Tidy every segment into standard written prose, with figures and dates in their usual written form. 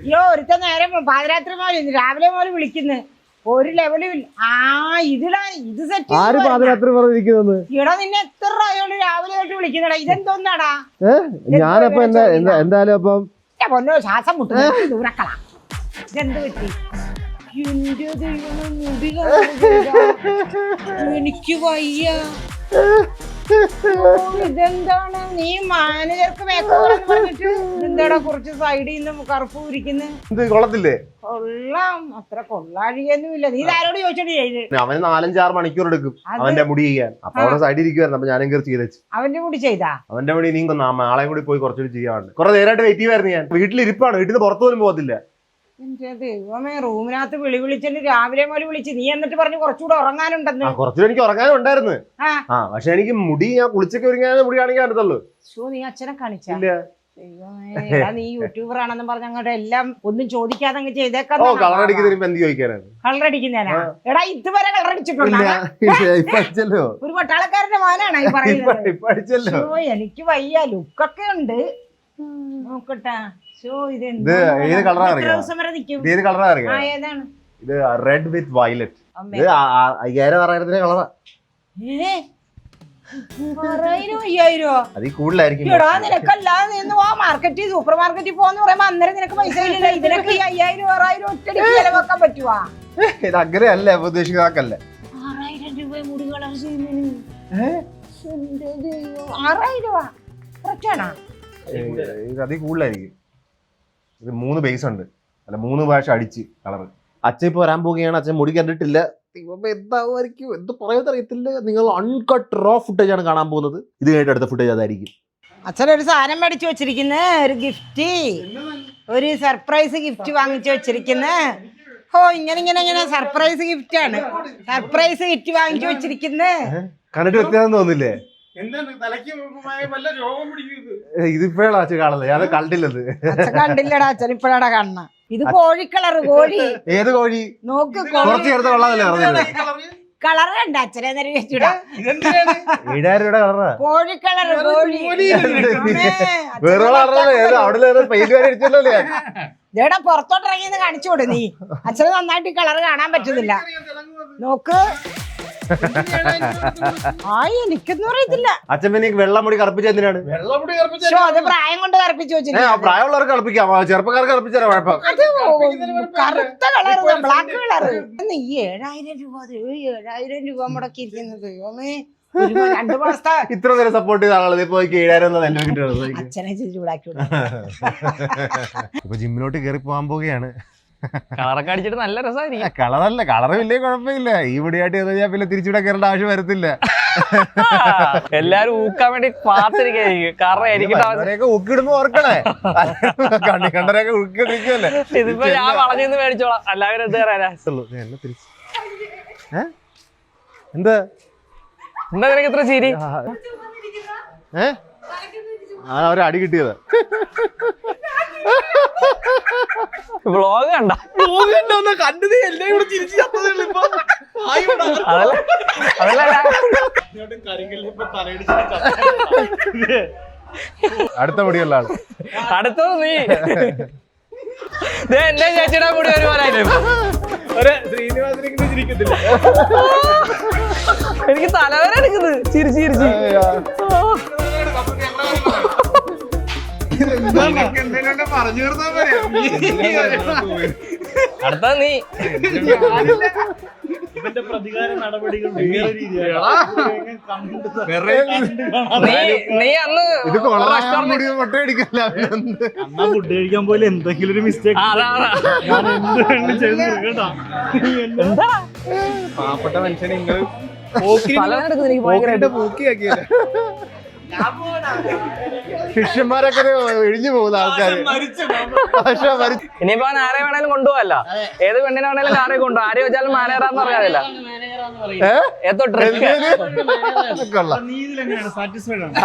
അയ്യോ ഒരുത്ത നേരം പാതിരാത്രി മോല് രാവിലെ മോല് വിളിക്കുന്നു ഒരു ലെവലും ഇല്ല. ഇത് സെറ്റ് ആര് പാതിരാത്രി പറഞ്ഞിരിക്കുന്നത്? ഇവിടെ നിന്നെ എത്ര ആയോണ്ട് രാവിലെ തൊട്ട് വിളിക്കുന്നടാ, ഇതെന്തോന്നാടാ? ഞാനപ്പോ എന്തായാലും അപ്പം പൊന്നോ ശ്വാസം മുട്ടുന്നു, ദൂരക്കളാ. ഇതെന്ത് പറ്റി? എന്റെ ദൈവമേ, മുടി എനിക്ക് വയ്യ. ഇതെന്താണ് നീ മാനേജർക്ക് മേക്കോറെന്ന് പറഞ്ഞിട്ട് ഇതെന്താടാ കുറച്ച് സൈഡിൽ നിന്ന് കറുപ്പ് ഉരിക്കുന്നത്? കൊള്ളത്തില്ലേ? കൊള്ളാം, അത്ര കൊള്ളാഴിയൊന്നും ഇല്ല. നീ ആരോട് ചോദിച്ചോണ്ട് ചെയ്ത്? അവന് 4-6 മണിക്കൂർ എടുക്കും അവന്റെ മുടി ചെയ്യാൻ. അപ്പൊ അവിടെ സൈഡിൽ ഇരിക്കുവായിരുന്നു. അപ്പൊ ഞാനും കയറി ചെയ്തു. അവന്റെ മുടി ചെയ്താ? അവന്റെ മുടി ഇനിയും നാളെ കൂടി പോയി കുറച്ചുകൂടി ചെയ്യാറുണ്ട്. കുറെ നേരമായിട്ട് വെയിറ്റ് ചെയ്യുമായിരുന്നു. ഞാൻ വീട്ടിലിരിപ്പാണ്, വീട്ടിൽ നിന്ന് പുറത്തു പോലും പോകത്തില്ല. എന്റെ ദൈവമേ, റൂമിനകത്ത് വിളിച്ചിട്ട് രാവിലെ മുതൽ വിളിച്ച് നീ എന്നിട്ട് പറഞ്ഞു കുറച്ചുകൂടെ ഉറങ്ങാനുണ്ടെന്ന്. കുറച്ചുകൂടെ എനിക്ക് ഉറങ്ങാനുണ്ടായിരുന്നു. പക്ഷെ എനിക്ക് മുടി ഞാൻ കുളിച്ചൊക്കെ ഒരുങ്ങാൻ മുടി കാണിക്കാൻ പറ്റത്തുള്ളൂ. നീ അച്ഛനെ കാണിച്ചില്ല? നീ യൂട്യൂബർ ആണെന്ന് പറഞ്ഞ അങ്ങോട്ട് എല്ലാം ഒന്നും ചോദിക്കാതെ അങ്ങ് ചെയ്തേക്കാം. കളർ അടിക്കുന്നതിന് എന്ത് ചോദിക്കാനാണ്? കളർ അടിക്കുന്നതിനാ? എടാ ഇതുവരെ കളർ അടിച്ചിട്ടുണ്ടോ? ഒരു പട്ടാളക്കാരന്റെ മോനാണ് ഈ പറയുന്നത്. എനിക്ക് വയ്യ, ലുക്കൊക്കെ ഉണ്ട്. നോക്കട്ടെ. ഇത് റെഡ് വിത്ത് വയലറ്റ്. ഇത് 5000-6000 കളറാ. 5000-5000 അതിൽ കൂടുതലായിരിക്കും. മാർക്കറ്റിൽ സൂപ്പർ മാർക്കറ്റിൽ പോന്ന് പറയുമ്പോ അന്നേരം നിനക്ക് പൈസ ഇല്ലല്ലോ. ഇതിനൊക്കെ 5000-6000 ഒറ്റടിക്ക് ചെലവാക്കാൻ പറ്റുവാ? ഇത് അങ്ങനെയല്ല ഉദ്ദേശിക്കുന്നതല്ല. 6000 രൂപ മുടി കളർ ചെയ്യുന്നതിന് 6000 രൂപ കുറച്ചാണോ? ഇത് അതിൽ കൂടുതലായിരിക്കും. ഇത് 3 ബേസ് ഉണ്ട്, അല്ല 3 പ്രാവശ്യം അടിച്ച് കളർ. അച്ഛൻ ഇപ്പൊ വരാൻ പോവുകയാണ്. അച്ഛൻ മുടി കണ്ടിട്ടില്ല. എന്തായിരിക്കും എന്ത് പറയാൻ അറിയത്തില്ല. നിങ്ങൾ അൺകട്ട് റോ ഫുട്ടേജ് ആണ് കാണാൻ പോകുന്നത്. ഇത് കഴിഞ്ഞിട്ട് അടുത്ത ഫുട്ടേജ് അതായിരിക്കും. അച്ഛനൊരു സാധനം മേടിച്ചു വെച്ചിരിക്കുന്ന ഒരു ഗിഫ്റ്റ്, ഒരു സർപ്രൈസ് ഗിഫ്റ്റ് വാങ്ങിച്ചു വെച്ചിരിക്കുന്ന. ഇങ്ങനെ സർപ്രൈസ് ഗിഫ്റ്റ് ആണ്. സർപ്രൈസ് ഗിഫ്റ്റ് വാങ്ങിച്ചു വെച്ചിരിക്കുന്ന. കണ്ടിട്ട് വ്യത്യാസം തോന്നില്ലേ? ഇതിപ്പോഴാണ് അച്ഛൻ കാണുന്നത്. ഞാൻ കണ്ടില്ലത്. അച്ഛൻ കണ്ടില്ലടാ, അച്ഛൻ ഇപ്പോഴാടാ കാണുന്ന. ഇത് കോഴി കളർ. കോഴി. ഏത് കോഴി? നോക്ക്, കുറച്ച് ചേർത്ത് കൊള്ളാമല്ലേ പറഞ്ഞത്? കളർ കണ്ട അച്ഛനെ നേരം വെച്ചിടാ. 7000 രൂപയുടെ കളറാ. കോഴി കളർ. കോഴി ഇതേടാ പുറത്തോട്ടിറങ്ങിയെന്ന് കാണിച്ചോട് നീ. അച്ഛന് നന്നായിട്ട് കളർ കാണാൻ പറ്റുന്നില്ല. നോക്ക്. എനിക്കൊന്നും അറിയത്തില്ല. അച്ഛൻ പിന്നെ വെള്ളമുടി കറുപ്പിച്ചെന്തിനാണ്? അത് പ്രായം കൊണ്ട് കറുപ്പിച്ചു വെച്ചില്ല. പ്രായമുള്ളവർക്ക് കറുപ്പിക്കാം, ചെറുപ്പക്കാർക്ക് കറുപ്പിച്ചാൽ കുഴപ്പം. കറുത്ത കളർ, ബ്ലാക്ക് കളർ. 7000 രൂപ 7000 രൂപ മുടക്കിയിരിക്കുന്നത്. 2 മാസത്തെ ഇത്ര നേരം സപ്പോർട്ട് ചെയ്ത ആളുകൾ ഇപ്പൊ 7000 അച്ഛനെ ചൂടാക്കി. ഇപ്പൊ ജിമ്മിലോട്ട് കയറി പോകാൻ പോവുകയാണ്. കളറൊക്കെ അടിച്ചിട്ട് നല്ല രസമായിരിക്കും. കളറല്ല, കളറ് വലിയ കുഴപ്പമില്ല. ഈ മുടിയായിട്ട് കഴിഞ്ഞാൽ പിന്നെ തിരിച്ചുകൂടെ കയറേണ്ട ആവശ്യം വരത്തില്ല. എല്ലാരും ഊക്കാൻ വേണ്ടി പാത്തിരിക്കും. കാരണം എനിക്ക് ഊക്കിടുമ്പോ ഓർക്കണേ, കണ്ടരൊക്കെ ഊക്കിടിക്കല്ലേ. ഇതിപ്പോ ഞാൻ വളഞ്ഞിന്ന് മേടിച്ചോളാം, എല്ലാവരും എന്ത് പറയാനാ? എന്നെ തിരിച്ചു എന്താ എന്താ നിനക്ക് ഇത്ര ചിരി? ഒരടി കിട്ടിയത്. വ്ളോഗ് കണ്ട കണ്ടത് എല്ലാം കൂടെ ചിരിച്ചു. അടുത്ത മുടിയുള്ള ആള്. അടുത്തത് നീ. എന്റെ ചേച്ചിയുടെ കൂടി എനിക്ക് തലവേദന എടുക്കുന്നത് ചിരിച്ച് ചിരിച്ച്. അടുത്ത നീ. ഇവന്റെ പ്രതികാര നടപടികൾ നീ അന്ന് ഫുഡ് കഴിക്കാൻ പോലെ എന്തെങ്കിലും ഒരു മിസ്റ്റേക്ക് പാവപ്പെട്ട മനുഷ്യനെ നിങ്ങൾ പോക്കിയാക്കിയല്ലേ. ശിഷ്യന്മാരൊക്കെ ഇഴിഞ്ഞു പോകുന്ന ആൾക്കാര്. ഇനിയിപ്പോ ആരെ വേണേലും കൊണ്ടുപോകല്ല, ഏത് പെണ്ണിനെ വേണേലും കാറെ കൊണ്ടുപോകും. ആരെ വെച്ചാലും മാനേറാന്ന് പറയാനില്ല.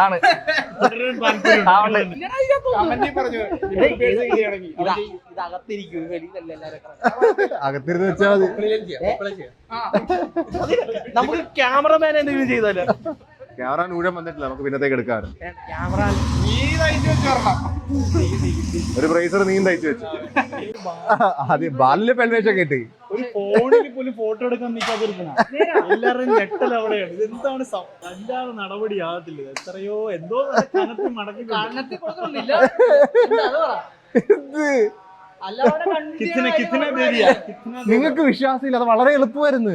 ആണ് അകത്തിരുന്ന് വെച്ചാൽ മതി. നമുക്ക് ക്യാമറമാൻ എന്തെങ്കിലും ചെയ്താലോ? ക്യാമറ ഊഴം വന്നിട്ടില്ല, നമുക്ക് പിന്നത്തേക്ക് എടുക്കാം. ഒരു ബ്രേസർ നീയും തയ്ച്ചു വെച്ചു. അത് ബാലിലെ പെൺവേഷം കിട്ടി. ഒരു ഫോണിൽ പോലും ഫോട്ടോ എടുക്കാൻ നിൽക്കാതിരിക്കണം. എല്ലാവരുടെയും ഞെട്ടൽ അവിടെയാണ്. ഇതെന്താണ് അല്ലാതെ നടപടിയാകത്തില്ല. എത്രയോ എന്തോ കനത്തിൽ മടക്കി നിങ്ങൾക്ക് വിശ്വാസമില്ല, അത് വളരെ എളുപ്പമായിരുന്നു.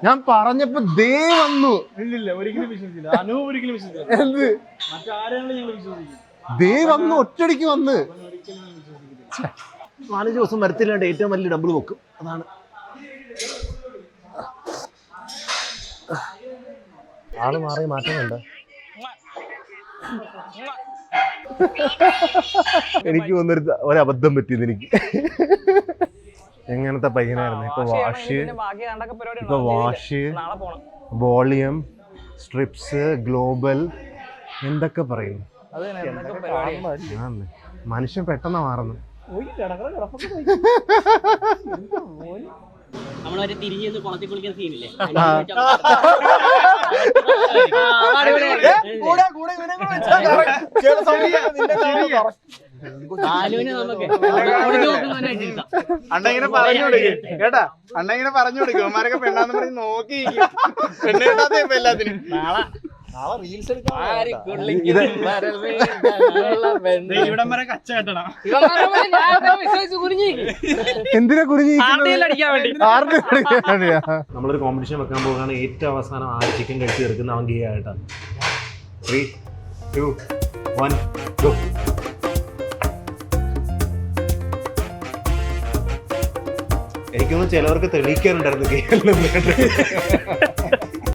ഞാൻ പറഞ്ഞപ്പോ ദേ വന്നു. ഇല്ലില്ല, ഒരിക്കലും വിശ്വസിച്ചില്ല. അനുഭവം ഒരിക്കലും വിശ്വസിച്ചില്ല. എന്ത് മറ്റാരെയാണ് ഞങ്ങൾ വിശ്വസിക്കും? ദേ വന്നു, ഒറ്റടിക്ക് വന്ന്. ഒരിക്കലും വിശ്വസിക്കില്ല. 4 ദിവസം വരത്തില്ലാണ്ട് ഏറ്റവും വലിയ ഡബിൾ വെക്കും. അതാണ് ആള് മാറി മാറ്റമുണ്ട്. എനിക്ക് ഒരബദ്ധം പറ്റിയത് എനിക്ക്. എങ്ങനത്തെ പയ്യനായിരുന്നു. ഇപ്പൊ വാഷ്, വോളിയം, സ്ട്രിപ്സ്, ഗ്ലോബൽ, എന്തൊക്കെ പറയും. മനുഷ്യൻ പെട്ടെന്ന് മാറുന്നു. നമ്മളൊരു തിരിഞ്ഞ് കുളത്തിൽ കുളിക്കുന്ന സീനില്ലേ? ആലുവിനെ നമുക്ക് അണ്ണ ഇങ്ങനെ പറഞ്ഞു കൊടുക്കും കേട്ടാ. അണ്ണ ഇങ്ങനെ പറഞ്ഞു കൊടുക്കും. അവന്മാരൊക്കെ പെണ്ണാന്ന് പറഞ്ഞ് നോക്കി പെണ്ണ് കിട്ടാത്ത ഇപ്പൊ എല്ലാത്തിനും. നാളെ റീൽസ് ഇവിടം വരെ കച്ച കെട്ടണം. എന്തിനാ കുറിഞ്ഞി? നമ്മളൊരു കോമ്പറ്റീഷൻ വെക്കാൻ പോകുകയാണ്. ഏറ്റവും അവസാനം ആ ചിക്കൻ കഴിച്ച് തീർക്കുന്ന അവൻ ഗേ ആയിട്ടാണ്. 3, 2, 1 go. എനിക്കൊന്നും ചിലവർക്ക് തെളിയിക്കാനുണ്ടായിരുന്നു ഗേ.